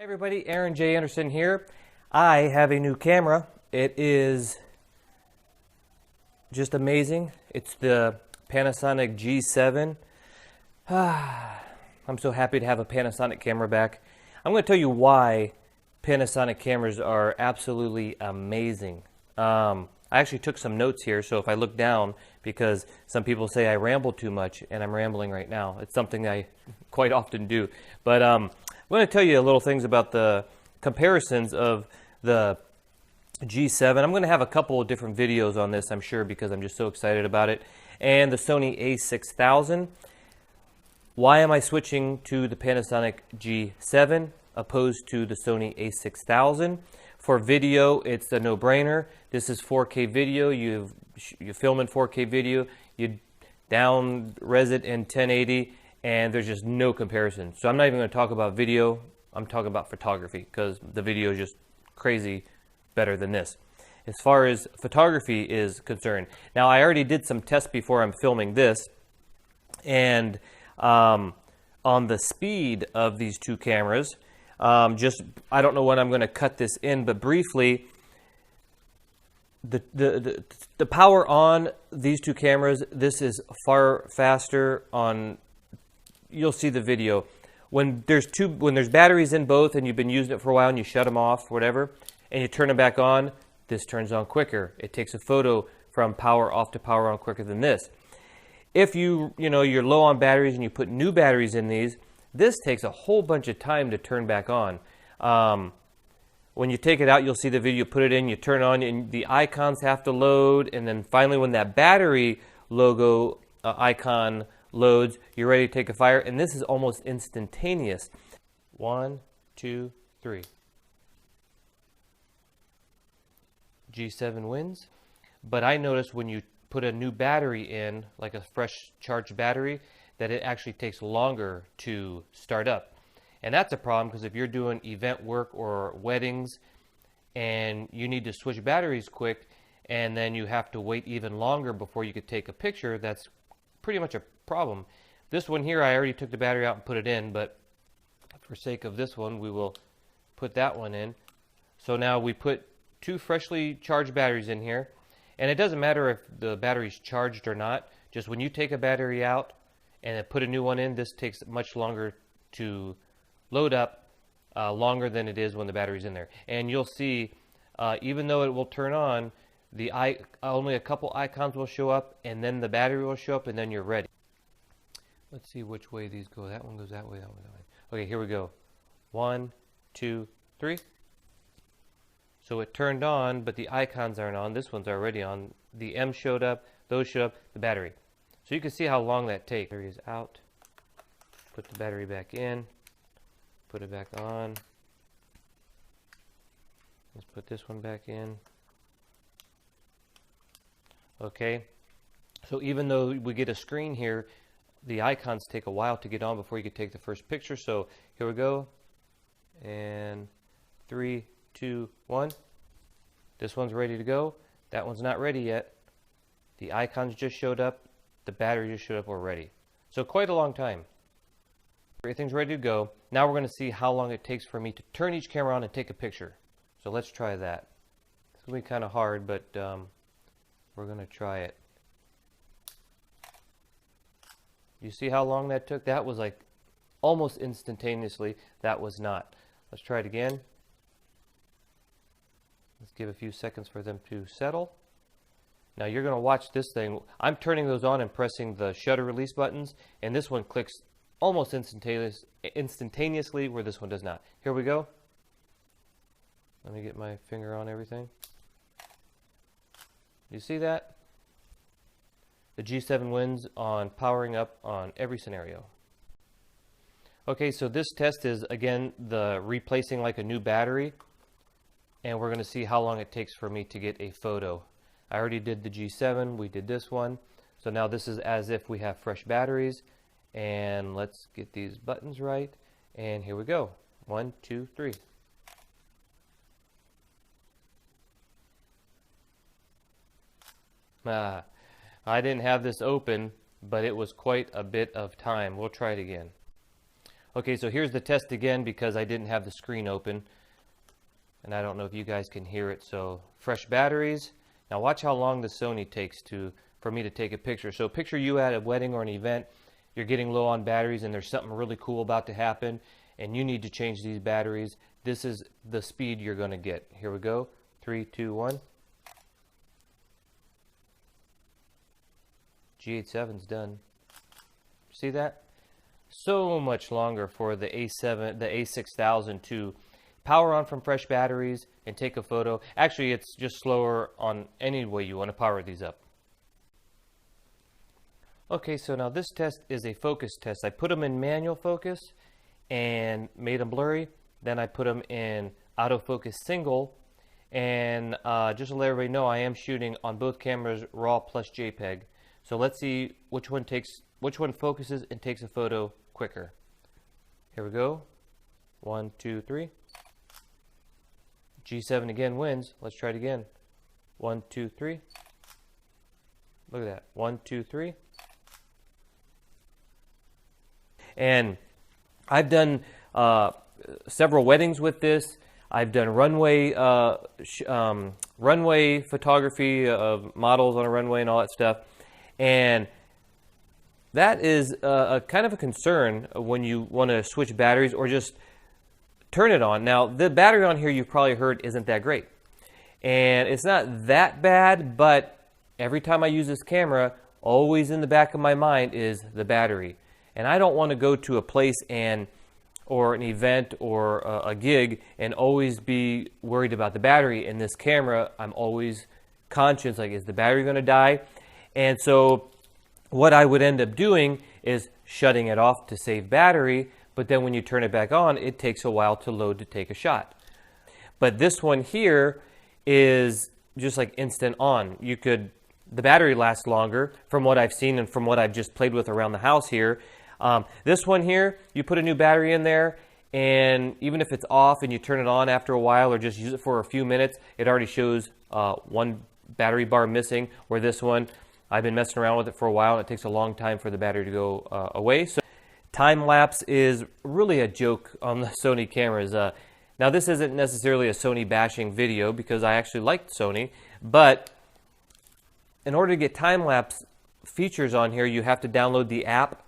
Everybody, Aaron J. Anderson here. I have a new camera. It is just amazing. It's the Panasonic G7. I'm so happy to have a Panasonic camera back. I'm going to tell you why Panasonic cameras are absolutely amazing. I actually took some notes here, so if I look down, because some people say I ramble too much, and I'm rambling right now. It's something I quite often do. But I'm going to tell you a little things about the comparisons of the G7. I'm going to have a couple of different videos on this, I'm sure, because I'm just so excited about it. And the Sony a6000. Why am I switching to the Panasonic G7 opposed to the Sony a6000? For video, it's a no-brainer. This is 4K video. You film in 4K video. You down-res it in 1080, and there's just no comparison. So I'm not even going to talk about video. I'm talking about photography because the video is just crazy better than this. As far as photography is concerned, now I already did some tests before I'm filming this, and on the speed of these two cameras, I don't know when I'm going to cut this in, but briefly, the power on these two cameras, this is far faster on. You'll see the video when there's batteries in both, and you've been using it for a while, and you shut them off, whatever, and you turn them back on. This turns on quicker. It takes a photo from power off to power on quicker than this. If you're low on batteries and you put new batteries in these, this takes a whole bunch of time to turn back on. When you take it out, you'll see the video, put it in, you turn on, and the icons have to load, and then finally when that battery logo icon loads, you're ready to take a fire, and this is almost instantaneous. 1, 2, 3. G7 wins. But I noticed when you put a new battery in, like a fresh charged battery, that it actually takes longer to start up. And that's a problem because if you're doing event work or weddings and you need to switch batteries quick and then you have to wait even longer before you could take a picture, that's pretty much a problem. This one here, I already took the battery out and put it in, but for sake of this one, we will put that one in. So now we put two freshly charged batteries in here. And it doesn't matter if the battery's charged or not. Just when you take a battery out and then put a new one in, this takes much longer to load up, longer than it is when the battery's in there. And you'll see, even though it will turn on, only a couple icons will show up, and then the battery will show up, and then you're ready. Let's see which way these go. That one goes that way, that one that way. Okay, here we go. 1, 2, 3. So it turned on, but the icons aren't on. This one's already on. The M showed up, those showed up, the battery. So you can see how long that takes. Battery is out. Put the battery back in. Put it back on. Let's put this one back in. Okay. So even though we get a screen here, the icons take a while to get on before you can take the first picture. So here we go. And 3, 2, 1. This one's ready to go. That one's not ready yet. The icons just showed up. The battery just showed up. We're ready. So quite a long time. Everything's ready to go. Now we're going to see how long it takes for me to turn each camera on and take a picture. So let's try that. It's going to be kind of hard, but we're going to try it. You see how long that took? That was like almost instantaneously. That was not. Let's try it again. Let's give a few seconds for them to settle. Now you're going to watch this thing. I'm turning those on and pressing the shutter release buttons, and this one clicks almost instantaneously where this one does not. Here we go. Let me get my finger on everything. You see that? The G7 wins on powering up on every scenario. Okay, so this test is, again, the replacing like a new battery. And we're going to see how long it takes for me to get a photo. I already did the G7. We did this one. So now this is as if we have fresh batteries. And let's get these buttons right. And here we go. 1, 2, 3. I didn't have this open, but it was quite a bit of time. We'll try it again. Okay, so here's the test again because I didn't have the screen open. And I don't know if you guys can hear it. So fresh batteries. Now watch how long the Sony takes for me to take a picture. So picture you at a wedding or an event. You're getting low on batteries and there's something really cool about to happen. And you need to change these batteries. This is the speed you're going to get. Here we go. 3, 2, 1. G7's done. See that? So much longer for the A7, the A6000 to power on from fresh batteries and take a photo. Actually, it's just slower on any way you want to power these up. Okay, so now this test is a focus test. I put them in manual focus and made them blurry. Then I put them in autofocus single. And just to let everybody know, I am shooting on both cameras RAW plus JPEG. So let's see which one focuses and takes a photo quicker. Here we go. 1, 2, 3. G7 again wins. Let's try it again. 1, 2, 3. Look at that. 1, 2, 3. And I've done several weddings with this. I've done runway photography of models on a runway and all that stuff. And that is a kind of a concern when you want to switch batteries or just turn it on. Now, the battery on here you've probably heard isn't that great. And it's not that bad, but every time I use this camera, always in the back of my mind is the battery. And I don't want to go to a place or an event or a gig and always be worried about the battery. In this camera, I'm always conscious, like, is the battery going to die? And so what I would end up doing is shutting it off to save battery, but then when you turn it back on, it takes a while to load to take a shot. But this one here is just like instant on. The battery lasts longer from what I've seen and from what I've just played with around the house here. This one here, you put a new battery in there, and even if it's off and you turn it on after a while or just use it for a few minutes, it already shows one battery bar missing, where this one, I've been messing around with it for a while and it takes a long time for the battery to go away. So time lapse is really a joke on the Sony cameras. Now this isn't necessarily a Sony bashing video because I actually liked Sony, but in order to get time lapse features on here, you have to download the app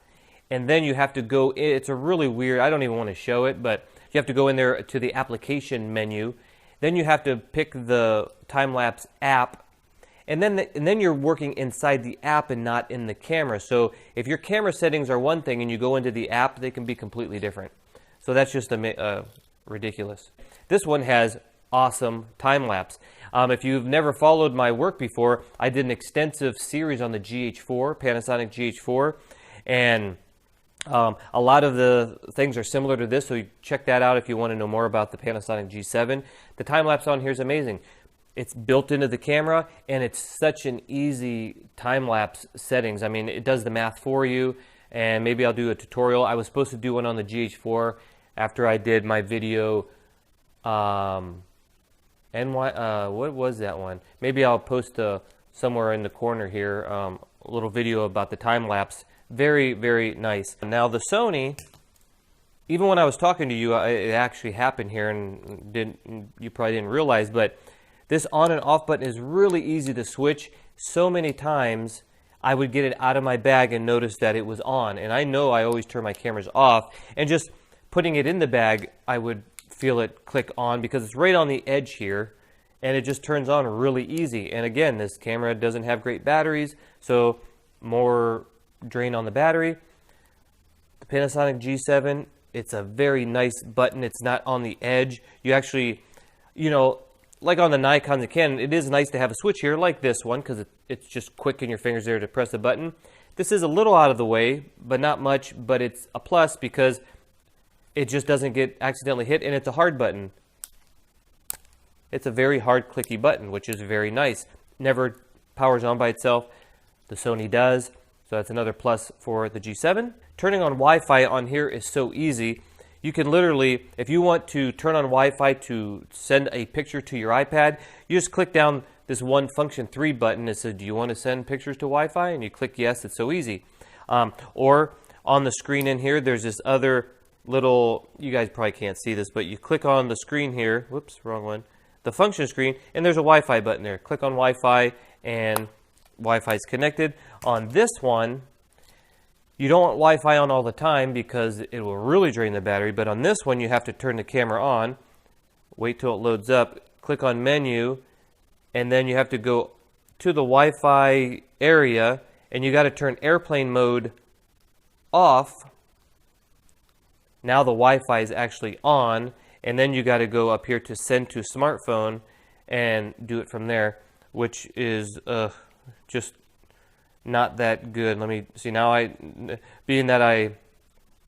and then you have to go in. It's a really weird, I don't even want to show it, but you have to go in there to the application menu. Then you have to pick the time lapse app. And then you're working inside the app and not in the camera. So if your camera settings are one thing and you go into the app, they can be completely different. So that's just ridiculous. This one has awesome time lapse. If you've never followed my work before, I did an extensive series on the GH4, Panasonic GH4, and a lot of the things are similar to this. So you check that out if you want to know more about the Panasonic G7. The time lapse on here is amazing. It's built into the camera, and it's such an easy time-lapse settings. I mean, it does the math for you, and maybe I'll do a tutorial. I was supposed to do one on the GH4 after I did my video, what was that one? Maybe I'll post somewhere in the corner here a little video about the time-lapse. Very, very nice. Now the Sony, even when I was talking to you, it actually happened here, and you probably didn't realize, but this on and off button is really easy to switch. So many times I would get it out of my bag and notice that it was on. And I know I always turn my cameras off. And just putting it in the bag, I would feel it click on because it's right on the edge here. And it just turns on really easy. And again, this camera doesn't have great batteries, so more drain on the battery. The Panasonic G7, it's a very nice button. It's not on the edge. You actually, like on the Nikon and Canon, it is nice to have a switch here like this one because it's just quick in your fingers there to press the button. This is a little out of the way, but not much, but it's a plus because it just doesn't get accidentally hit, and it's a hard button. It's a very hard clicky button, which is very nice. Never powers on by itself. The Sony does, so that's another plus for the G7. Turning on Wi-Fi on here is so easy. You can literally, if you want to turn on Wi-Fi to send a picture to your iPad, you just click down this one function 3 button. It says, do you want to send pictures to Wi-Fi? And you click yes. It's so easy. Or on the screen in here, there's this other little, you guys probably can't see this, but you click on the screen here, whoops, wrong one, the function screen, and there's a Wi-Fi button there. Click on Wi-Fi, and Wi-Fi is connected. On this one, you don't want Wi-Fi on all the time because it will really drain the battery, but on this one, you have to turn the camera on, wait till it loads up, click on menu, and then you have to go to the Wi-Fi area, and you got to turn airplane mode off. Now the Wi-Fi is actually on, and then you got to go up here to send to smartphone and do it from there, which is just not that good. Let me see. Now being that I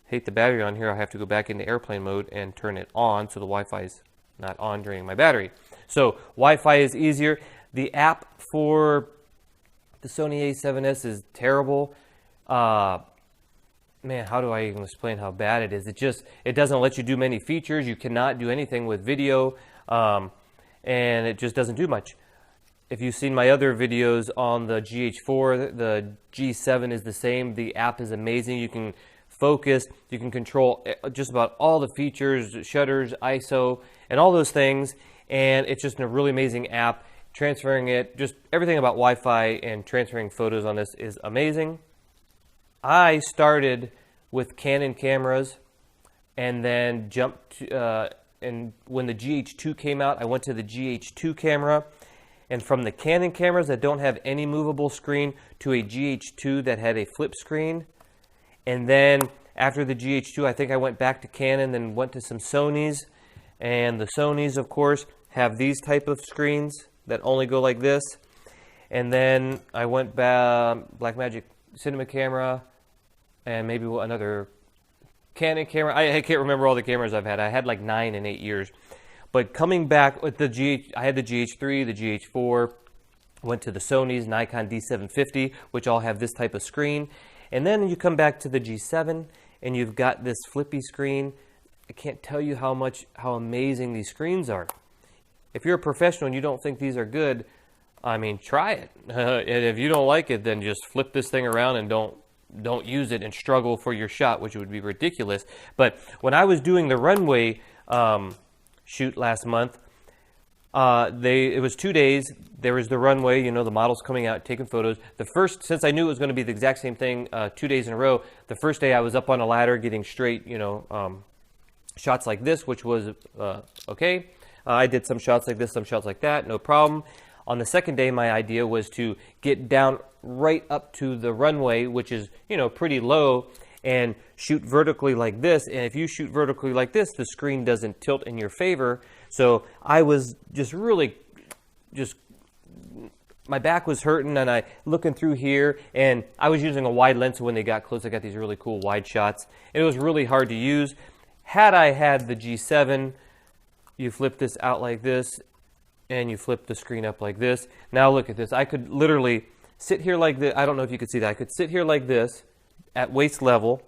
hate the battery on here, I have to go back into airplane mode and turn it on so the Wi-Fi is not on draining my battery. So Wi-Fi is easier. The app for the Sony A7S is terrible. Man, how do I even explain how bad it is? It doesn't let you do many features. You cannot do anything with video, and it just doesn't do much. If you've seen my other videos on the GH4, the G7 is the same. The app is amazing. You can focus, you can control just about all the features, shutters, ISO, and all those things. And it's just a really amazing app. Transferring it, just everything about Wi-Fi and transferring photos on this is amazing. I started with Canon cameras and then jumped and when the GH2 came out, I went to the GH2 camera, and from the Canon cameras that don't have any movable screen to a GH2 that had a flip screen. And then after the GH2, I think I went back to Canon, then went to some Sonys, and the Sonys, of course, have these type of screens that only go like this. And then I went back, Blackmagic cinema camera, and maybe another Canon camera. I can't remember all the cameras I've had. I had like 9 in 8 years. But coming back with the I had the GH3, the GH4, went to the Sony's, Nikon D750, which all have this type of screen. And then you come back to the G7, and you've got this flippy screen. I can't tell you how amazing these screens are. If you're a professional and you don't think these are good, I mean, try it. And if you don't like it, then just flip this thing around and don't use it and struggle for your shot, which would be ridiculous. But when I was doing the runway shoot last month, it was 2 days. There was the runway, the models coming out, taking photos. Since I knew it was going to be the exact same thing 2 days in a row, the first day I was up on a ladder getting straight, shots like this, which was okay. I did some shots like this, some shots like that, no problem. On the second day, my idea was to get down right up to the runway, which is, pretty low, and shoot vertically like this. And if you shoot vertically like this, the screen doesn't tilt in your favor. So I was my back was hurting, and I looking through here, and I was using a wide lens, so when they got close, I got these really cool wide shots. It was really hard to use. Had I had the G7, you flip this out like this, and you flip the screen up like this. Now look at this. I could literally sit here like this. I don't know if you could see that. I could sit here like this at waist level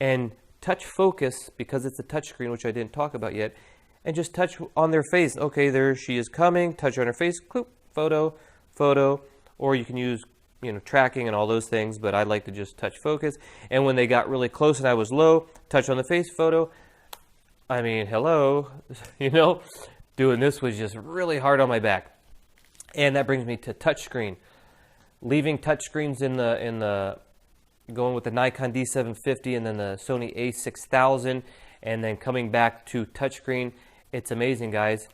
and touch focus, because it's a touch screen, which I didn't talk about yet, and just touch on their face. Okay, there she is coming. Touch on her face. Click, photo, photo. Or you can use tracking and all those things, but I like to just touch focus. And when they got really close and I was low, touch on the face, photo. I mean, hello, doing this was just really hard on my back. And that brings me to touchscreen. Leaving touchscreens going with the Nikon D750 and then the Sony A6000, and then coming back to touchscreen. It's amazing, guys.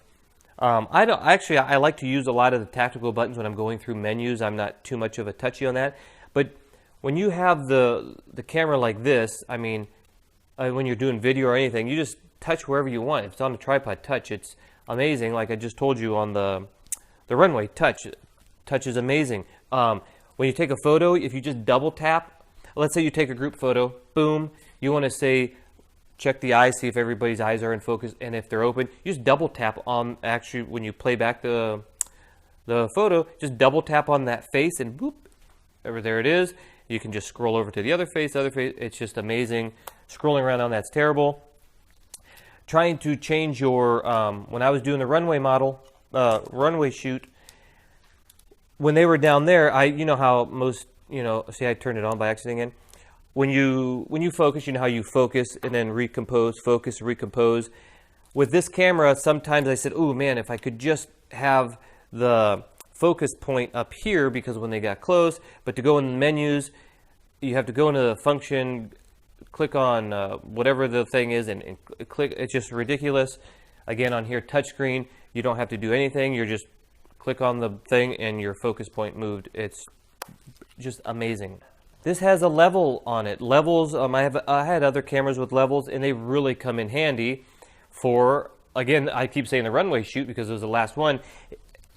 I like to use a lot of the tactical buttons when I'm going through menus. I'm not too much of a touchy on that. But when you have the camera like this, I mean, when you're doing video or anything, you just touch wherever you want. If it's on a tripod, touch. It's amazing. Like I just told you on the runway, touch is amazing. When you take a photo, if you just double tap, let's say you take a group photo, boom, you want to say, check the eyes, see if everybody's eyes are in focus, and if they're open, you just double tap on, actually when you play back the photo, just double tap on that face and boop, there it is. You can just scroll over to the other face. It's just amazing. Scrolling around on that's terrible. Trying to change your, when I was doing the runway runway shoot, when they were down there, how most, see, I turned it on by accident again. when you focus, you know how you focus and then recompose, focus, recompose. With this camera, sometimes I said, oh man, if I could just have the focus point up here, because when they got close, but to go in the menus, you have to go into the function, click on whatever the thing is, and click. It's just ridiculous. Again, on here, touchscreen, you don't have to do anything. You're just click on the thing and your focus point moved. It's just amazing. This has a level on it. Levels, I had other cameras with levels, and they really come in handy for, again, I keep saying the runway shoot because it was the last one.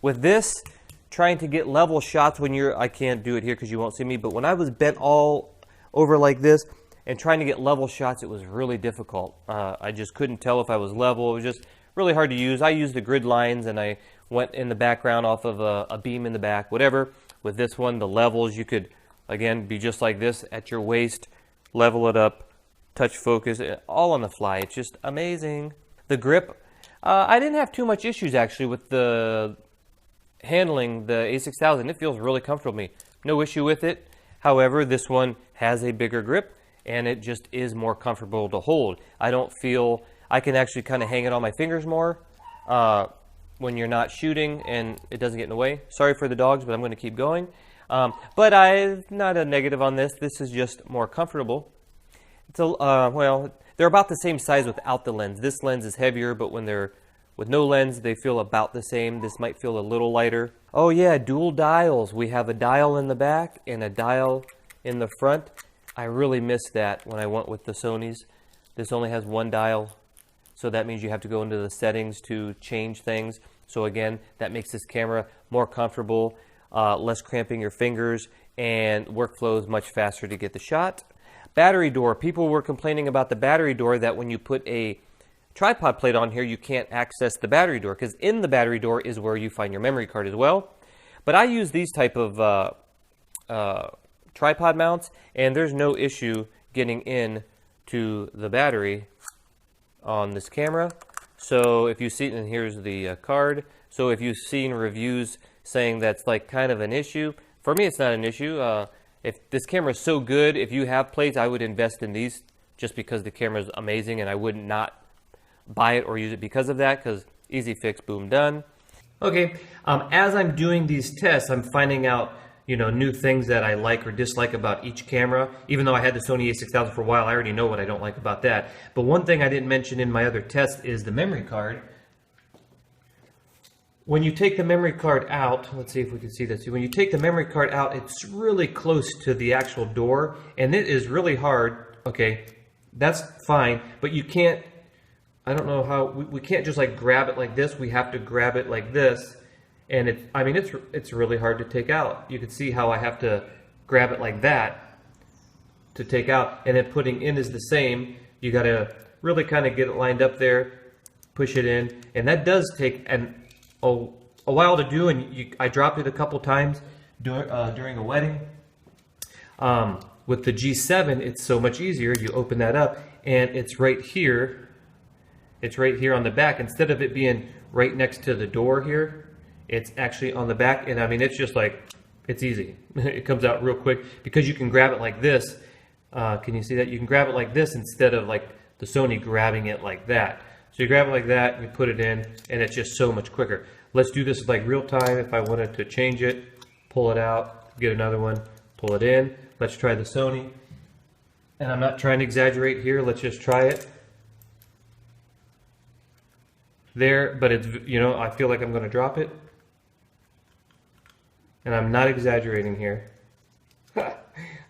With this, trying to get level shots when you're, I can't do it here because you won't see me, but when I was bent all over like this and trying to get level shots, it was really difficult. I just couldn't tell if I was level. It was just really hard to use. I used the grid lines and I went in the background off of a beam in the back, whatever. With this one, the levels, you could, again, be just like this at your waist, level it up, touch focus, all on the fly. It's just amazing. The grip, I didn't have too much issues actually with the handling the A6000. It feels really comfortable to me. No issue with it. However, this one has a bigger grip and it just is more comfortable to hold. I don't feel, I can actually kind of hang it on my fingers more when you're not shooting and it doesn't get in the way. Sorry for the dogs, but I'm going to keep going. But I'm not a negative on this. This is just more comfortable. It's a, well, they're about the same size without the lens. This lens is heavier, but when they're with no lens, they feel about the same. This might feel a little lighter. Oh yeah, dual dials. We have a dial in the back and a dial in the front. I really missed that when I went with the Sonys. This only has one dial, so that means you have to go into the settings to change things. So again, that makes this camera more comfortable, less cramping your fingers, and workflow is much faster to get the shot. Battery door. People were complaining about the battery door, that when you put a tripod plate on here, you can't access the battery door, because in the battery door is where you find your memory card as well. But I use these type of tripod mounts, and there's no issue getting in to the battery on this camera. So if you see, and here's the card. So if you've seen reviews saying that's like kind of an issue, for me it's not an issue. If this camera is so good, if you have plates, I would invest in these just because the camera is amazing, and I would not buy it or use it because of that, because easy fix, boom, done. Okay, as I'm doing these tests, I'm finding out, you know, new things that I like or dislike about each camera. Even though I had the Sony a6000 for a while, I already know what I don't like about that. But one thing I didn't mention in my other test is the memory card. When you take the memory card out, let's see if we can see this. When you take the memory card out, it's really close to the actual door, and it is really hard. Okay, that's fine, but you can't, I don't know how, we can't just like grab it like this. We have to grab it like this, and it's really hard to take out. You can see how I have to grab it like that to take out, and then putting in is the same. You got to really kind of get it lined up there, push it in, and that does take a while to do, and I dropped it a couple times during a wedding. With the G7, it's so much easier. You open that up, and it's right here. It's right here on the back. Instead of it being right next to the door here, it's actually on the back, and I mean, it's just like, it's easy. It comes out real quick because you can grab it like this. Can you see that? You can grab it like this instead of like the Sony grabbing it like that. So you grab it like that, you put it in, and it's just so much quicker. Let's do this like real time. If I wanted to change it, pull it out, get another one, pull it in. Let's try the Sony. And I'm not trying to exaggerate here. Let's just try it. There, but it's, you know, I feel like I'm going to drop it. And I'm not exaggerating here.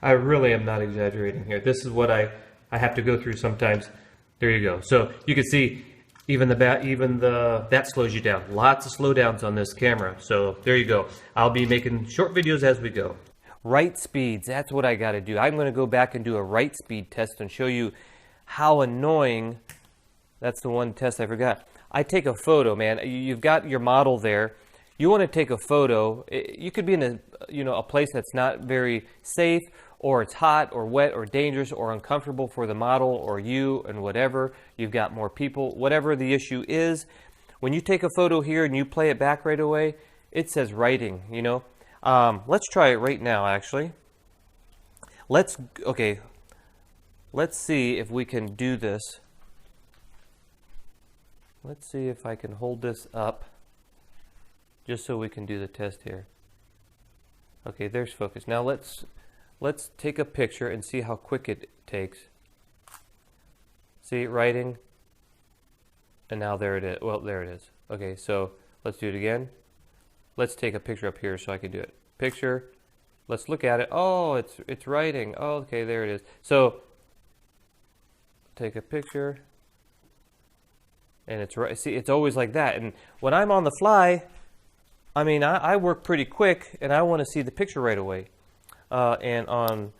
I really am not exaggerating here. This is what I have to go through sometimes. There you go. So you can see even that slows you down. Lots of slowdowns on this camera. So there you go. I'll be making short videos as we go. Write speeds, that's what I got to do. I'm going to go back and do a write speed test and show you how annoying. That's the one test I forgot. I take a photo, man. You've got your model there. You want to take a photo. You could be in a place that's not very safe, or it's hot or wet or dangerous or uncomfortable for the model or you, and whatever. You've got more people, whatever the issue is. When you take a photo here and you play it back right away, it says writing, you know. Let's try it right now, actually. Okay, let's see if we can do this. Let's see if I can hold this up just so we can do the test here. Okay, there's focus. Now let's take a picture and see how quick it takes. See, writing, and now there it is. Well, there it is. Okay, so let's do it again. Let's take a picture up here so I can do it. Picture. Let's look at it. Oh, it's writing. Oh, okay, there it is. So take a picture, and it's right. See, it's always like that. And when I'm on the fly, I mean, I work pretty quick, and I want to see the picture right away. And on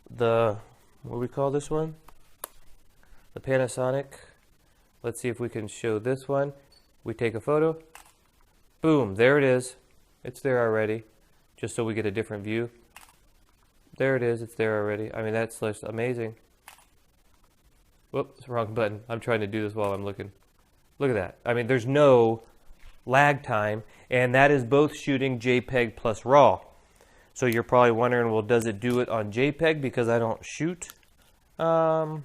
the, what do we call this one? The Panasonic. Let's see if we can show this one. We take a photo. Boom, there it is. It's there already. Just so we get a different view. There it is, it's there already. I mean, that's just amazing. Whoops, wrong button. I'm trying to do this while I'm looking. Look at that. I mean, there's no lag time, and that is both shooting JPEG plus RAW. So you're probably wondering, well, does it do it on JPEG because I don't shoot RAW?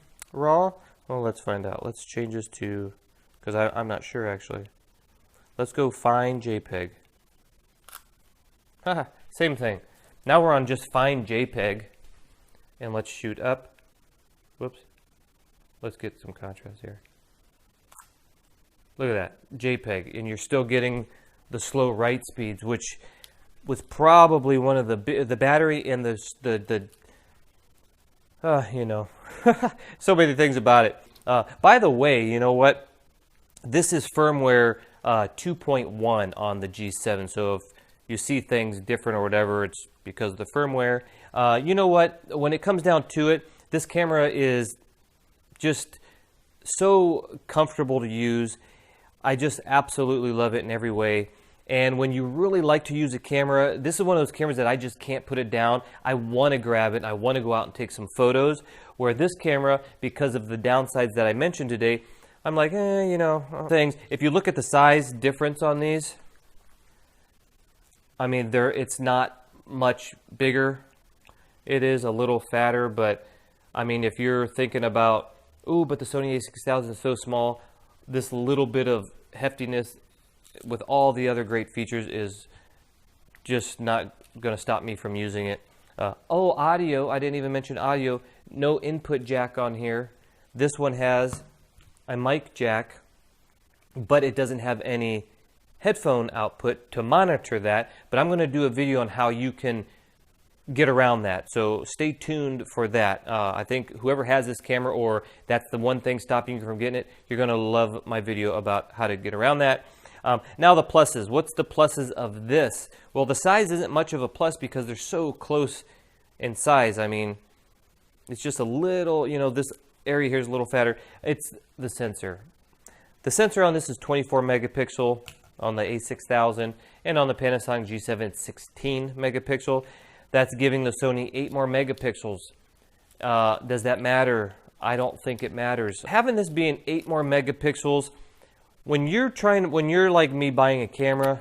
Well, let's find out. Let's change this to, because I'm not sure actually. Let's go find JPEG. Haha, same thing. Now we're on just find JPEG, and let's shoot up. Whoops. Let's get some contrast here. Look at that, JPEG, and you're still getting the slow write speeds, which was probably one of the battery and the you know, so many things about it. By the way, you know what? This is firmware 2.1 on the G7, so if you see things different or whatever, it's because of the firmware. You know what? When it comes down to it, this camera is just so comfortable to use. I just absolutely love it in every way. And when you really like to use a camera, this is one of those cameras that I just can't put it down. I want to grab it and I want to go out and take some photos. Where this camera, because of the downsides that I mentioned today, I'm like, you know, things. If you look at the size difference on these, I mean, it's not much bigger. It is a little fatter, but I mean, if you're thinking about, ooh, but the Sony a6000 is so small, this little bit of heftiness with all the other great features is just not going to stop me from using it. Oh, audio. I didn't even mention audio. No input jack on here. This one has a mic jack, but it doesn't have any headphone output to monitor that. But I'm going to do a video on how you can get around that. So stay tuned for that. I think whoever has this camera, or that's the one thing stopping you from getting it, you're going to love my video about how to get around that. Now the pluses. What's the pluses of this? Well, the size isn't much of a plus because they're so close in size. I mean, it's just a little, you know, this area here is a little fatter. It's the sensor. The sensor on this is 24 megapixel on the a6000, and on the Panasonic G7 it's 16 megapixel. That's giving the Sony 8 more megapixels. Does that matter? I don't think it matters. Having this being 8 more megapixels, when you're like me buying a camera,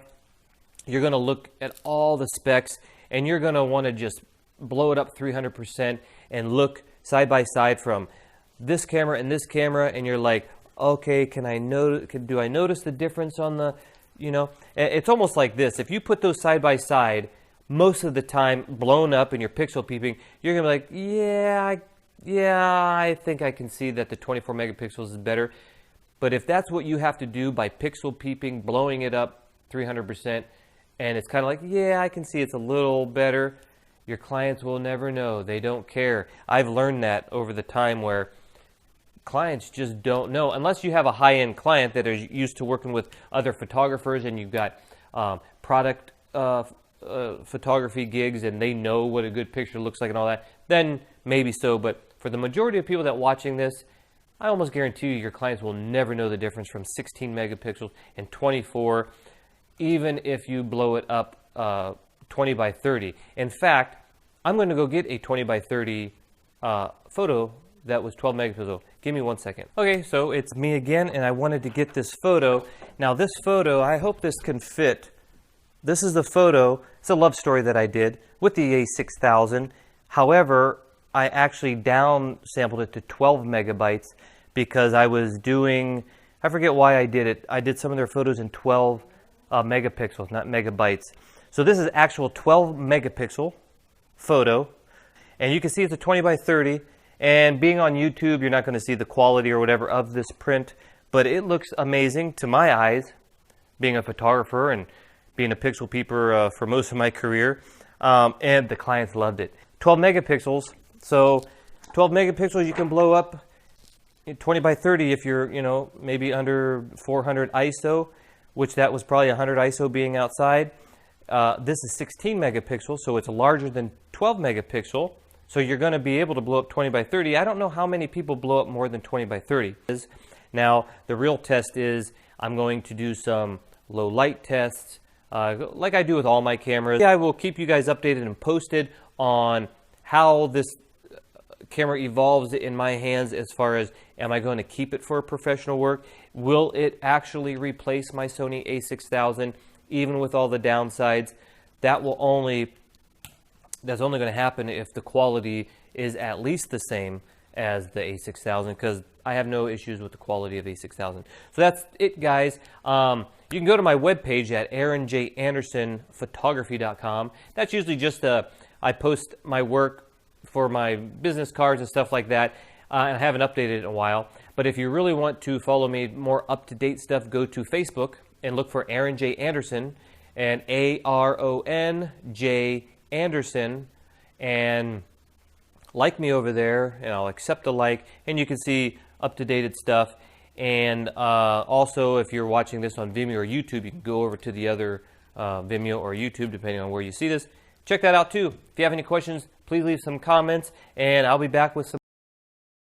you're gonna look at all the specs and you're gonna wanna just blow it up 300% and look side by side from this camera and this camera, and you're like, okay, do I notice the difference on the, you know? It's almost like this. If you put those side by side, most of the time blown up and you're pixel peeping, you're gonna be like, yeah, I think I can see that the 24 megapixels is better. But if that's what you have to do by pixel peeping, blowing it up 300%, and it's kind of like, yeah, I can see it's a little better, your clients will never know. They don't care. I've learned that over the time where clients just don't know. Unless you have a high-end client that is used to working with other photographers and you've got product photography gigs and they know what a good picture looks like and all that, then maybe so. But for the majority of people that are watching this, I almost guarantee you your clients will never know the difference from 16 megapixels and 24, even if you blow it up 20 by 30. In fact, I'm going to go get a 20 by 30 photo that was 12 megapixels. Give me 1 second. Okay, so it's me again, and I wanted to get this photo. Now this photo, I hope this can fit. This is the photo. It's a love story that I did with the a6000. However, I actually down sampled it to 12 megabytes because I was doing, I forget why I did it. I did some of their photos in 12 megapixels, not megabytes. So this is actual 12 megapixel photo, and you can see it's a 20 by 30, and being on YouTube, you're not going to see the quality or whatever of this print, but it looks amazing to my eyes, being a photographer and being a pixel peeper for most of my career, and the clients loved it. 12 megapixels, so 12 megapixels you can blow up 20 by 30 if you're, you know, maybe under 400 ISO, which that was probably 100 ISO being outside. This is 16 megapixels, so it's larger than 12 megapixel. So you're going to be able to blow up 20 by 30. I don't know how many people blow up more than 20 by 30. Now, the real test is I'm going to do some low light tests, like I do with all my cameras. I will keep you guys updated and posted on how this camera evolves in my hands as far as, am I going to keep it for professional work? Will it actually replace my Sony a6000, even with all the downsides? That's only going to happen if the quality is at least the same as the a6000, because I have no issues with the quality of a6000. So that's it, guys. You can go to my webpage at aaronjandersonphotography.com. That's usually just I post my work for my business cards and stuff like that. And I haven't updated it in a while. But if you really want to follow me, more up-to-date stuff, go to Facebook and look for Aaron J. Anderson, and ARON J. Anderson, and like me over there, and I'll accept a like, and you can see up-to-date stuff. And also, if you're watching this on Vimeo or YouTube, you can go over to the other Vimeo or YouTube, depending on where you see this. Check that out too. If you have any questions, please leave some comments, and I'll be back with some